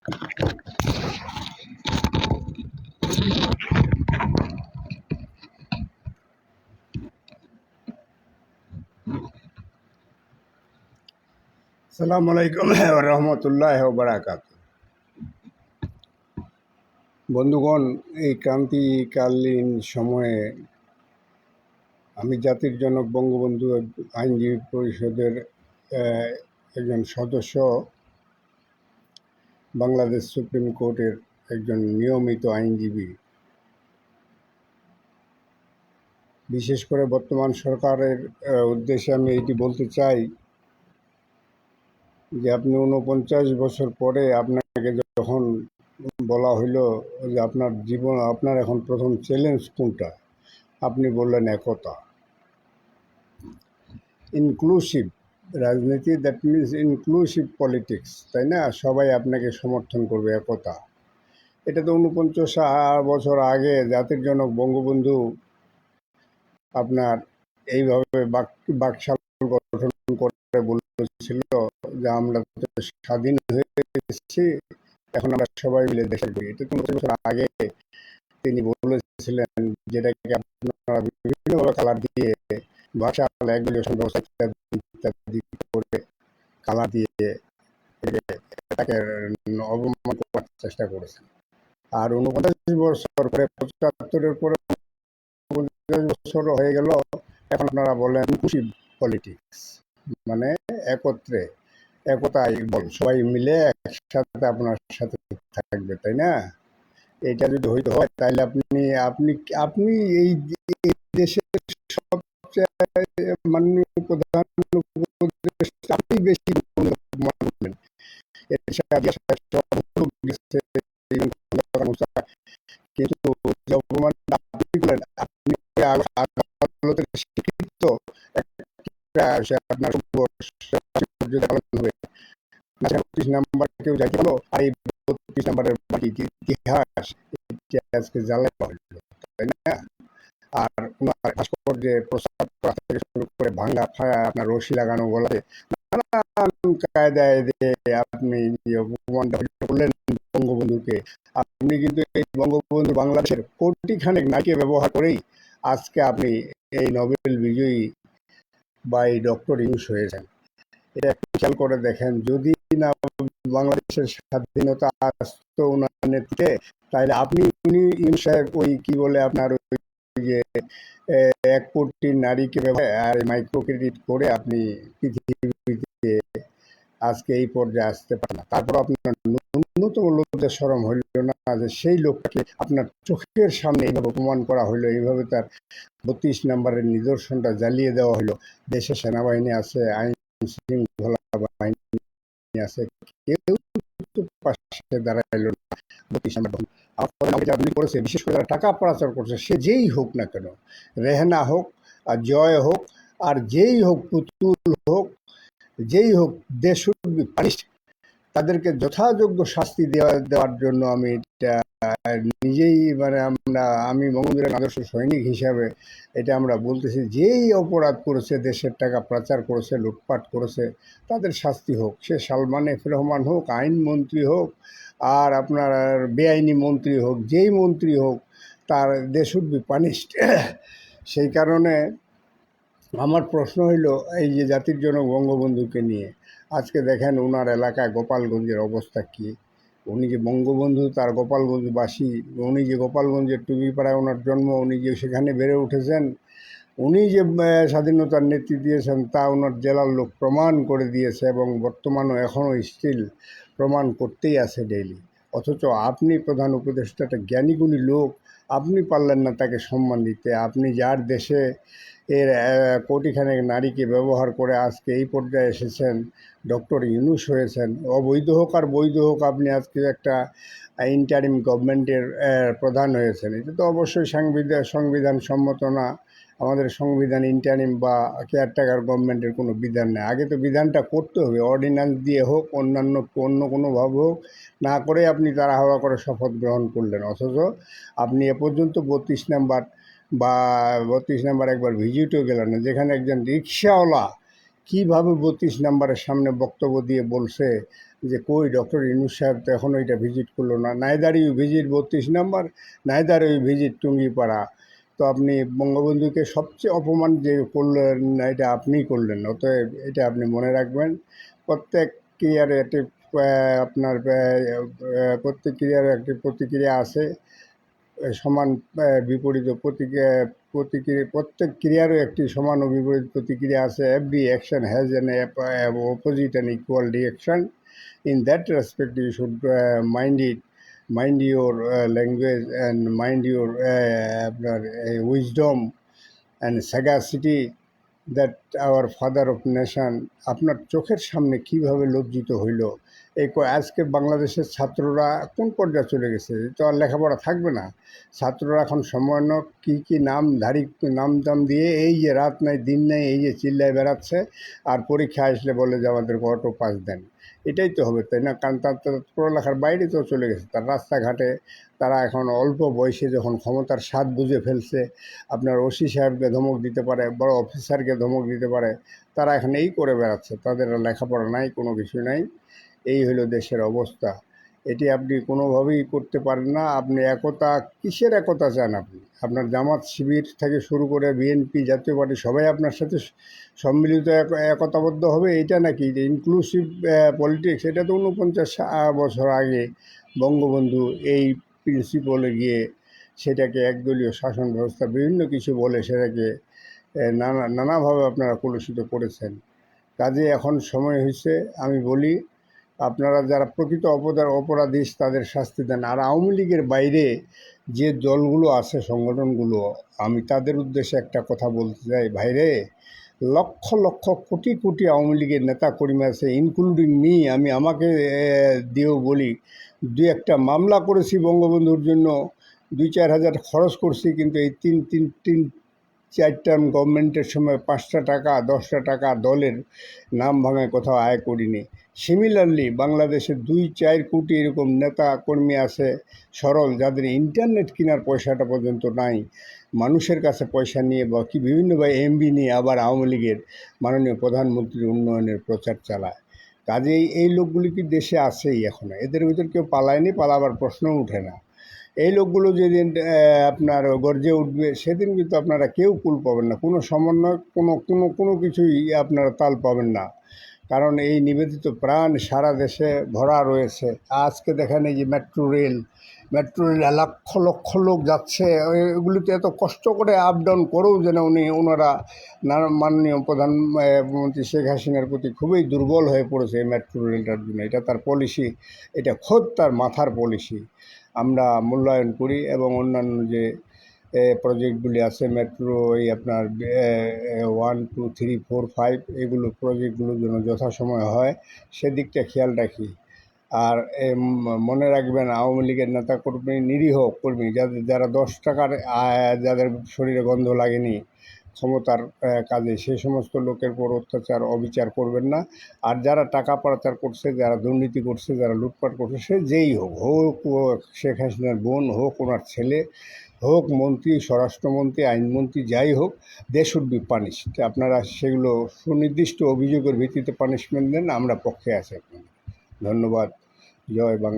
আসসালামু আলাইকুম রহমতুল্লাহ বারাকাত। বন্ধুগণ, এই ক্রান্তিকালীন সময়ে আমি জাতির জনক বঙ্গবন্ধু আইনজীবী পরিষদের একজন সদস্য, বাংলাদেশ সুপ্রিম কোর্টের একজন নিয়মিত আইনজীবী। বিশেষ করে বর্তমান সরকারের উদ্দেশ্যে আমি এটি বলতে চাই যে আপনি 49 বছর পরে আপনাকে যখন বলা হইল যে আপনার জীবন, আপনার এখন প্রথম চ্যালেঞ্জ কোনটা, আপনি বললেন একতা। ইনক্লুসিভ রাজনীতি, দ্যাট মিনস ইনক্লুসিভ পলিটিক্স, তাই না? সবাই আপনাকে সমর্থন করবে, একতা। এটা তো 49 বছর আগে জাতির জনক বঙ্গবন্ধু আপনার এইভাবে বাকশাল গঠন করে বলেছিল যে আমরা স্বাধীন হয়েছি, এখন আমরা সবাই মিলে দেশের করি। এটা 49 বছর আগে তিনি বলেছিলেন, যেটাকে আপনারা বিভিন্নভাবে কালার দিয়ে বাকশাল অ্যাগ্রিগেশন ব্যবস্থা ইত্যাদি করে কালার দিয়ে তাকে অবমান করার চেষ্টা করেছেন। আর 49 বছর পরে, 75-এর পরে 50 বছর হয়ে গেল, এখন আপনারা বলেন ইনক্লুসিভ পলিটিক্স, মানে একত্রে, একতাই বল, সবাই মিলে একসাথে আপনার সাথে থাকবে, তাই না? এটা যদি হইতে হয় তাহলে আপনি আপনি আপনি এই দেশের সবচেয়ে মাননীয় প্রধান উপদেষ্টা, আপনি বেশি মানবেন। কিন্তু যে অপমানটা আপনি করলেন, আপনি আদালতের স্বীকৃত আপনার মর্যাদা পালন হবে। 32 নাম্বার কেউ যাইতে পারলো, আর এই 32 নাম্বারের বাকি ইতিহাস আজকে জ্বালাই পাওয়া হইল, তাই না? আর ওনার ভাস্কর্যে প্রস্তাব করা থেকে শুরু করে ভাঙ্গা আপনার রশি লাগানো, গলাতে নানান কায়দায় দিয়ে আপনি অপমানটা করলেন বঙ্গবন্ধুকে। আপনি কিন্তু এই বঙ্গবন্ধু বাংলাদেশের কোটিখানেক নারীকে ব্যবহার করেই আজকে আপনি এই নোবেল বিজয়ী বা এই ডক্টর ইউনুস হয়েছেন। এটা একটু খেয়াল করে দেখেন, যদি না বাংলাদেশের স্বাধীনতা আসতো ওনার নেতৃত্বে, তাহলে আপনি উনি ইউনুস সাহেব ওই কি বলে আপনার ওই যে 1 কোটি নারীকে ব্যবহার আর মাইক্রো ক্রেডিট করে আপনি পৃথিবীতে আজকে এই পর্যায়ে আসতে পারেন না। তারপর আপনার ন্যূনতম লজ্জা শরম হইল না যে সেই লোকটাকে আপনার চোখের সামনে এইভাবে অপমান করা হইলো, এইভাবে তার 32 নম্বরের নিদর্শনটা জ্বালিয়ে দেওয়া হইলো। দেশে সেনাবাহিনী আছে, আইন শৃঙ্খলা বাহিনী আছে, কেউ পাশে দাঁড়াইলো না। 32 নম্বর আপনি করেছে, বিশেষ করে যারা টাকা পাচার করছে, সে যেই হোক না কেন, রেহেনা হোক আর জয় হোক আর যেই হোক, পুতুল হোক, যেই হোক, দে শুড বি পানিশড। তাদেরকে যথাযোগ্য শাস্তি দেওয়ার জন্য আমি এটা নিজেই, মানে আমি বঙ্গবন্ধুর আদর্শ সৈনিক হিসাবে এটা আমরা বলতেছি, যেই অপরাধ করেছে, দেশের টাকা পাচার করেছে, লুটপাট করেছে, তাদের শাস্তি হোক। সে সালমান এফ রহমান হোক, আইনমন্ত্রী হোক, আর আপনার বেআইনি মন্ত্রী হোক, যেই মন্ত্রী হোক, তার দে শুড বি পানিশড। সেই কারণে আমার প্রশ্ন হইল, এই যে জাতির জনক বঙ্গবন্ধুকে নিয়ে আজকে দেখেন ওনার এলাকায় গোপালগঞ্জের অবস্থা কী। উনি যে বঙ্গবন্ধু, তার গোপালগঞ্জবাসী, উনি যে গোপালগঞ্জের টুবিপাড়ায় ওনার জন্ম, উনি যে সেখানে বেড়ে উঠেছেন, উনি যে স্বাধীনতার নেতৃত্ব দিয়েছেন তা ওনার জেলার লোক প্রমাণ করে দিয়েছে, এবং বর্তমানও এখনও স্টিল প্রমাণ করতেই আছে ডেইলি। অথচ আপনি প্রধান উপদেষ্টাটা জ্ঞানীগুণী লোক, আপনি পারলেন না তাকে সম্মান দিতে। আপনি যার দেশে এর কোটিখানেক নারীকে ব্যবহার করে আজকে এই পর্যায়ে এসেছেন, ডক্টর ইউনুস হয়েছেন, অবৈধ হোক আর বৈধ হোক, আপনি আজকে একটা ইন্টারিম গভর্নমেন্টের প্রধান হয়েছেন। এটা তো অবশ্যই সংবিধান সম্মত না। আমাদের সংবিধান ইন্টারিম বা কেয়ারটেকার গভর্নমেন্টের কোনো বিধান নেই। আগে তো বিধানটা করতে হবে, অর্ডিন্যান্স দিয়ে হোক, অন্য কোনোভাবে হোক, না করে আপনি তাড়াহুড়া করে শপথ গ্রহণ করলেন। অথচ আপনি এ পর্যন্ত 32 নাম্বার বা 32 নাম্বার একবার ভিজিটও গেলেন না, যেখানে একজন রিক্সাওয়ালা কীভাবে 32 নাম্বারের সামনে বক্তব্য দিয়ে বলছে যে কই ডক্টর ইউনূস সাহেব তো এখনও এটা ভিজিট করলো না, neither you visit 32 number, neither you visit Tungipara. তো আপনি বঙ্গবন্ধুকে সবচেয়ে অপমান যে করলেন এটা আপনিই করলেন। অতএব এটা আপনি মনে রাখবেন। প্রত্যেক ক্রিয়ার একটি আপনার প্রত্যেক ক্রিয়ার একটি প্রতিক্রিয়া আছে, সমান বিপরীত প্রতিক্রিয়া প্রত্যেক ক্রিয়ারও একটি সমান ও বিপরীত প্রতিক্রিয়া আছে। Every action has an opposite and equal reaction. In that respect you should mind your language and mind your আপনার wisdom and sagacity that our father of nation. আপনার চোখের সামনে কিভাবে লজ্জিত হইল। আজকে বাংলাদেশের ছাত্ররা কোন পর্যায়ে চলে গেছে, তো আর লেখাপড়া থাকবে না। ছাত্ররা এখন সমন্বয় কী নামধারী নাম দাম দিয়ে এই যে রাত নাই দিন নাই এই যে চিল্লায় বেড়াচ্ছে, আর পরীক্ষা আসলে বলে যে আমাদেরকে অটো পাস দেন। এটাই তো হবে, তাই না? কারণ তার পড়ালেখার বাইরে তো চলে গেছে। তার রাস্তাঘাটে তারা এখন অল্প বয়সে যখন ক্ষমতার স্বাদ বুঝে ফেলছে, আপনার ওসি সাহেবকে ধমক দিতে পারে, বড় অফিসারকে ধমক দিতে পারে, তারা এখন এই করে বেড়াচ্ছে। তাদের লেখাপড়া নাই, কোনো কিছু নাই। এই হলো দেশের অবস্থা। এটি আপনি কোনোভাবেই করতে পারেন না। আপনি একতা, কিসের একতা চান আপনি? আপনার জামাত শিবির থেকে শুরু করে বিএনপি, জাতীয় পার্টি সবাই আপনার সাথে সম্মিলিত একতাবদ্ধ হবে, এটা নাকি যে ইনক্লুসিভ পলিটিক্স? এটা তো 49 বছর আগে বঙ্গবন্ধু এই প্রিন্সিপলে গিয়ে সেটাকে একদলীয় শাসন ব্যবস্থা বিভিন্ন কিছু বলে সেটাকে নানাভাবে আপনারা কলুষিত করেছেন। কাজে এখন সময় হয়েছে, আমি বলি আপনারা যারা প্রকৃত অপরাধী তাদের শাস্তি দেন। আর আওয়ামী লীগের বাইরে যে দলগুলো আছে, সংগঠনগুলো, আমি তাদের উদ্দেশ্যে একটা কথা বলতে চাই, ভাইরে, লক্ষ লক্ষ কোটি কোটি আওয়ামী লীগের নেতা কর্মী আছে, ইনক্লুডিং মি। আমি আমাকে দিয়েও বলি, 2-1টা মামলা করেছি বঙ্গবন্ধুর জন্য, 2-4 হাজার খরচ করছি, কিন্তু এই তিন 4 টার্ম গভর্নমেন্টের সময় 5টা টাকা 10টা টাকা দলের নাম ভাঙায় কোথাও আয় করিনি। সিমিলারলি বাংলাদেশে 2-4 কোটি এরকম নেতা কর্মী আছে সরল, যাদের ইন্টারনেট কেনার পয়সাটা পর্যন্ত নাই, মানুষের কাছে পয়সা নিয়ে বা কি বিভিন্নভাবে এমবি নিয়ে আবার আওয়ামী লীগের মাননীয় প্রধানমন্ত্রীর উন্নয়নের প্রচার চালায়। কাজেই এই লোকগুলি কি দেশে আছেই এখনও? এদের ভিতর কেউ পালায়নি, পালাবার প্রশ্নও উঠে না। এই লোকগুলো যেদিন আপনার গর্জে উঠবে সেদিন কিন্তু আপনারা কেউ কুল পাবেন না, কোনো সমন্বয়, কোনো কিছুই আপনারা তাল পাবেন না। কারণ এই নিবেদিত প্রাণ সারা দেশে ভরা রয়েছে। আজকে দেখেন এই যে মেট্রো রেল লক্ষ লক্ষ লোক যাচ্ছে, এগুলিতে এত কষ্ট করে আপ ডাউন করেও যেন ওনারা মাননীয় প্রধানমন্ত্রী শেখ হাসিনার প্রতি খুবই দুর্বল হয়ে পড়েছে এই মেট্রো রেলটার জন্য। এটা তার পলিসি, এটা খোদ তার মাথার পলিসি। আমরা মূল্যায়ন করি এবং অন্যান্য যে প্রজেক্টগুলি আছে মেট্রো, এই আপনার 1, 2, 3, 4, 5 এগুলো প্রজেক্টগুলো যেন যথাসময়ে হয় সেদিকটা খেয়াল রাখি। আর মনে রাখবেন, আওয়ামী লীগের নেতা কর্মী, নিরীহ কর্মী, যারা 10 টাকার যাদের শরীরে গন্ধ লাগেনি ক্ষমতার কাজে, সেই সমস্ত লোকের উপর অত্যাচার অবিচার করবেন না। আর যারা টাকা পাচার করছে, যারা দুর্নীতি করছে, যারা লুটপাট করছে, সে যেই হোক শেখ হাসিনার বোন হোক, ওনার ছেলে হোক, মন্ত্রী, স্বরাষ্ট্রমন্ত্রী, আইনমন্ত্রী, যাই হোক, দে শুড বি পানিশড। আপনারা সেগুলো সুনির্দিষ্ট অভিযোগের ভিত্তিতে পানিশমেন্ট দেন, আমরা পক্ষে আছি আপনাদের। ধন্যবাদ। জয় বাংলা।